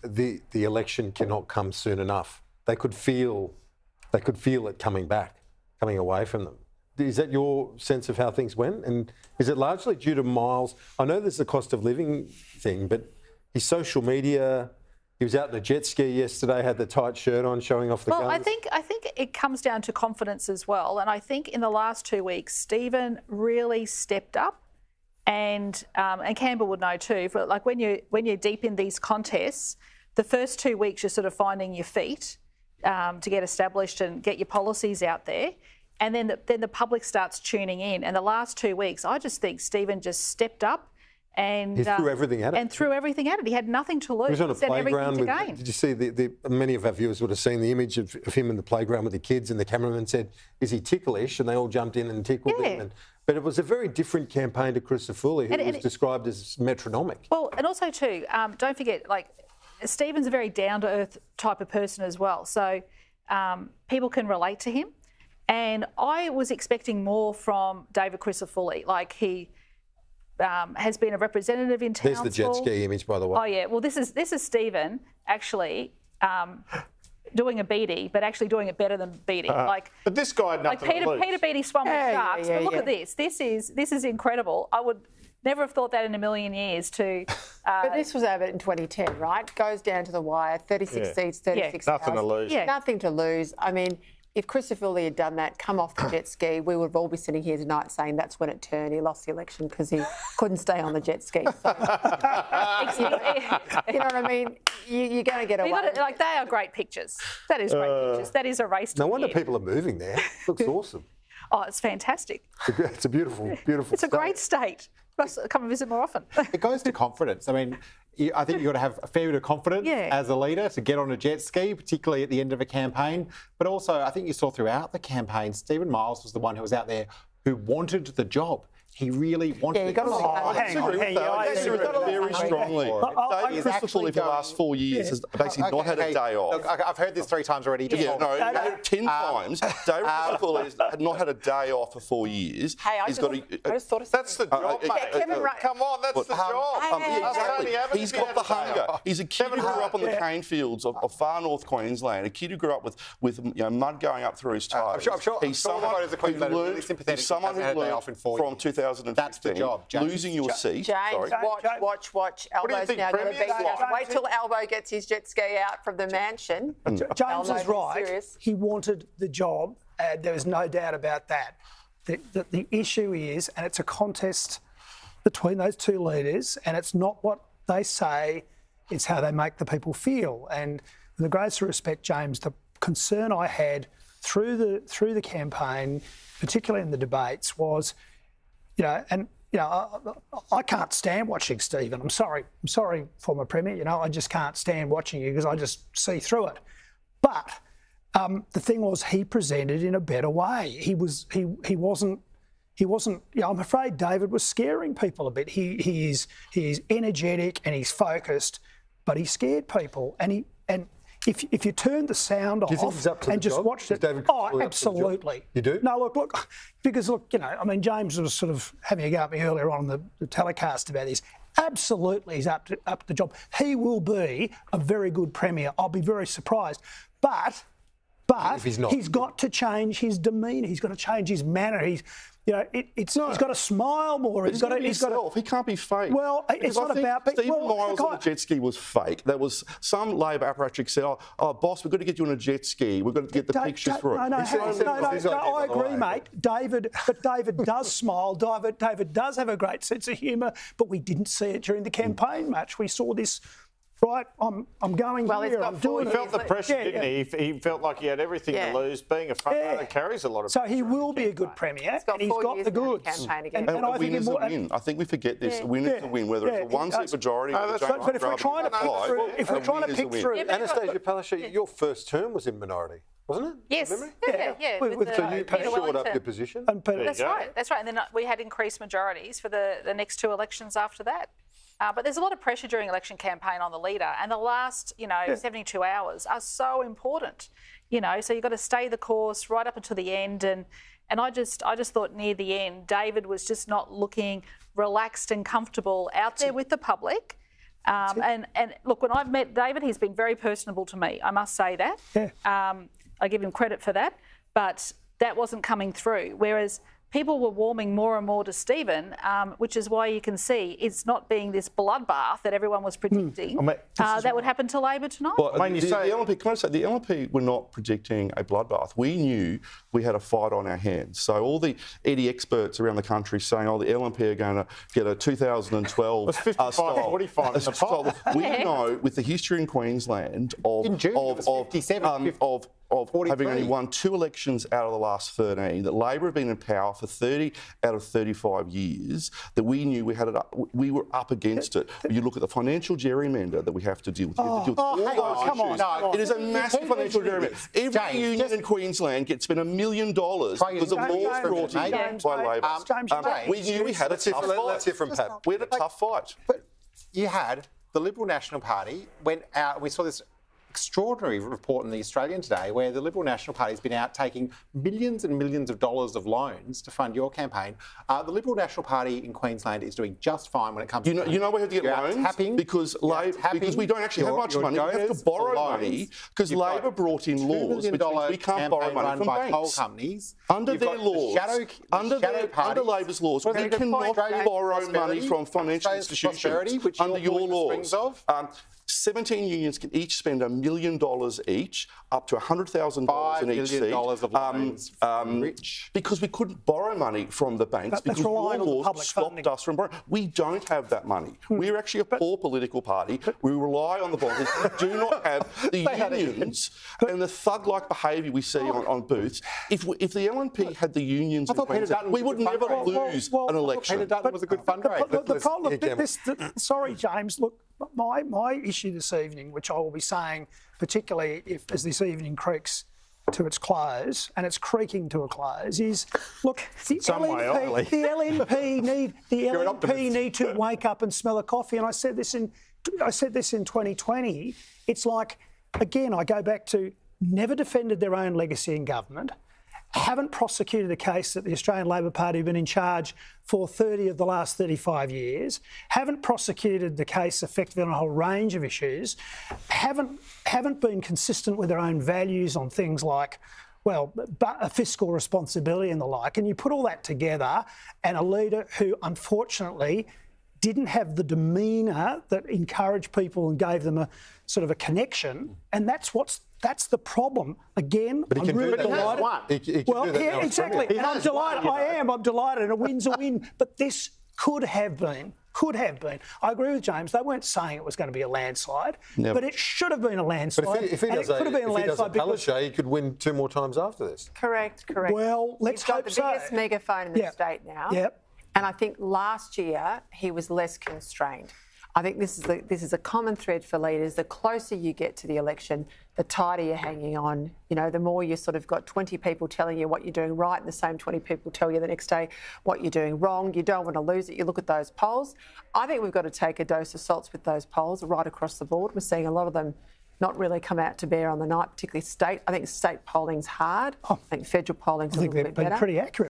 the election cannot come soon enough. They could feel it coming away from them. Is that your sense of how things went? And is it largely due to Miles? I know there's the cost of living thing, but his social media, he was out in a jet ski yesterday, had the tight shirt on, showing off the guns. Well, I think it comes down to confidence as well. And I think in the last 2 weeks, Stephen really stepped up, and Campbell would know too. For like when you're deep in these contests, the first 2 weeks you're sort of finding your feet to get established and get your policies out there. And then the public starts tuning in. And the last 2 weeks, I just think Stephen just stepped up and he threw everything at it. He had nothing to lose. He was on a playground. Everything to gain. Did you see many of our viewers would have seen the image of him in the playground with the kids, and the cameraman said, "Is he ticklish?" And they all jumped in and tickled him. But it was a very different campaign to Christopherly, who was described as metronomic. Well, and also too, don't forget, like Stephen's a very down-to-earth type of person as well. So people can relate to him. And I was expecting more from David Christopherly. Like he has been a representative in council. There's the jet ski image, by the way. Oh yeah. Well, this is Stephen actually doing a Beattie, but actually doing it better than Beattie. But this guy had nothing to lose. Peter Beattie swam with sharks. But look at this. This is incredible. I would never have thought that in a million years. But this was over in 2010, right? Goes down to the wire. 36 seats, 36 nothing to lose. Yeah. Nothing to lose. I mean, if Christopherly had done that, come off the jet ski, we would all be sitting here tonight saying that's when it turned. He lost the election because he couldn't stay on the jet ski. So, you know what I mean? You're going to get away. Like, they are great pictures. That is great pictures. That is a race to No wonder win. people are moving there. Looks awesome. Oh, it's fantastic. It's a beautiful, beautiful It's a great state. Must come and visit more often. It goes to confidence. I mean, I think you've got to have a fair bit of confidence as a leader to get on a jet ski, particularly at the end of a campaign. But also, I think you saw throughout the campaign, Stephen Miles was the one who was out there who wanted the job. He really wanted it. I disagree with that very strongly. David Christopherly for the last 4 years has basically not had a day off. Look, I've heard this 3 times already. 10 times. David Christopherly has not had a day off for 4 years. Hey, I just thought that's the job, mate. Come on, that's the job. Exactly. He's got the hunger. He's a kid who grew up on the cane fields of far north Queensland, a kid who grew up with mud going up through his tyres. I'm sure He's someone who learned from 2015. That's the job, James. Losing your seat. James, watch. Elbo's now going to be down. Wait till Elbo gets his jet ski out from the mansion. James is right. He wanted the job. There is no doubt about that. The issue is, and it's a contest between those two leaders, and it's not what they say, it's how they make the people feel. And with the greatest respect, James, the concern I had through the campaign, particularly in the debates, was, I can't stand watching Stephen. I'm sorry, former Premier. I just can't stand watching you because I just see through it. But the thing was, he presented in a better way. He wasn't. I'm afraid David was scaring people a bit. He is energetic and he's focused, but he scared people. And if you turn the sound off and just watched it, absolutely. You do? No, look, because James was sort of having a go at me earlier on the telecast about this. Absolutely, he's up to the job. He will be a very good Premier. I'll be very surprised, but he's got to change his demeanour. He's got to change his manner. He's got to smile more. He can't be fake. Well, it's not about. Stephen Miles on the jet ski was fake. There was some Labor apparatchik said, "Oh, boss, we've got to get you on a jet ski. We've got to get the picture through." No, I agree, mate. David does smile. David does have a great sense of humour, but we didn't see it during the campaign match. We saw this. Right, I'm going here. I'm doing He felt the pressure, didn't he? He felt like he had everything to lose. Being a front runner carries a lot of pressure. So he will be a good Premier, and he's got the goods. And a win is a win. I think we forget this. A win is a win, whether it's a one-seat majority or a but if we're trying to pick through... Annastacia Palaszczuk, your first term was in minority, wasn't it? Yes. Yeah. So you shored up your position? That's right. And then we had increased majorities for the next 2 elections after that. But there's a lot of pressure during election campaign on the leader, and the last, 72 hours are so important. So you've got to stay the course right up until the end, and I just thought near the end, David was just not looking relaxed and comfortable out there with the public. And look, when I've met David, he's been very personable to me. I must say that. Yeah. I give him credit for that. But that wasn't coming through. Whereas people were warming more and more to Stephen, which is why you can see it's not being this bloodbath that everyone was predicting. That would happen to Labor tonight. Well, the LNP, can I say, the LNP were not predicting a bloodbath. We knew we had a fight on our hands. So all the Eddie experts around the country saying, oh, the LNP are going to get a 2012 45 style. We know, with the history in Queensland of having only won 2 elections out of the last 13, that Labor have been in power for 30 out of 35 years, that we knew we were up against it. You look at the financial gerrymander that we have to deal with. It is a massive financial gerrymander. Every union in Queensland gets spent $1 million because of laws brought in by Labor. We knew we had a tough fight. Let's hear from Pat. We had a tough fight. But you had the Liberal National Party went out. We saw this extraordinary report in the Australian today where the Liberal National Party has been out taking millions and millions of dollars of loans to fund your campaign. The Liberal National Party in Queensland is doing just fine when it comes to money. You know we have to get loans because we don't actually have much money. We have to borrow money because Labor brought in laws which means we can't borrow money from banks. Coal companies. Under their laws, under Labor's laws, we cannot borrow money from financial institutions under your laws. 17 unions can each spend $1 million each, up to $100,000 in each seat. Of loans rich. Because we couldn't borrow money from the banks because your laws stopped us from borrowing. We don't have that money. We're actually a poor political party. We rely on the bonds. We do not have the unions and the thug-like behaviour we see on booths. If the LNP had the unions, we would never lose an election. Peter Dutton was a good fundraiser. Sorry, James. Look, my issue this evening, which I will be saying, particularly as this evening creaks to its close, and it's creaking to a close, is look, the LNP need to wake up and smell a coffee. And I said this in 2020. It's like, again, I go back to never defended their own legacy in government. Haven't prosecuted a case that the Australian Labor Party have been in charge for 30 of the last 35 years, haven't prosecuted the case effectively on a whole range of issues, haven't been consistent with their own values on things like, well, a fiscal responsibility and the like. And you put all that together, and a leader who unfortunately didn't have the demeanour that encouraged people and gave them a sort of a connection, and that's the problem. Again, but I'm really delighted. Yeah, exactly. And I'm delighted. I'm delighted, and a win's a win. But this could have been. I agree with James. They weren't saying it was going to be a landslide, but it should have been a landslide. But if he does Palaszczuk, he could win 2 more times after this. Correct. Well, let's hope so. He's got the biggest megaphone in the state now. Yep. And I think last year he was less constrained. I think this is a common thread for leaders. The closer you get to the election, the tighter you're hanging on. You know, the more you sort of got 20 people telling you what you're doing right, and the same 20 people tell you the next day what you're doing wrong. You don't want to lose it. You look at those polls. I think we've got to take a dose of salts with those polls right across the board. We're seeing a lot of them not really come out to bear on the night, particularly state. I think state polling's hard. I think federal polling's a little bit better. Pretty accurate.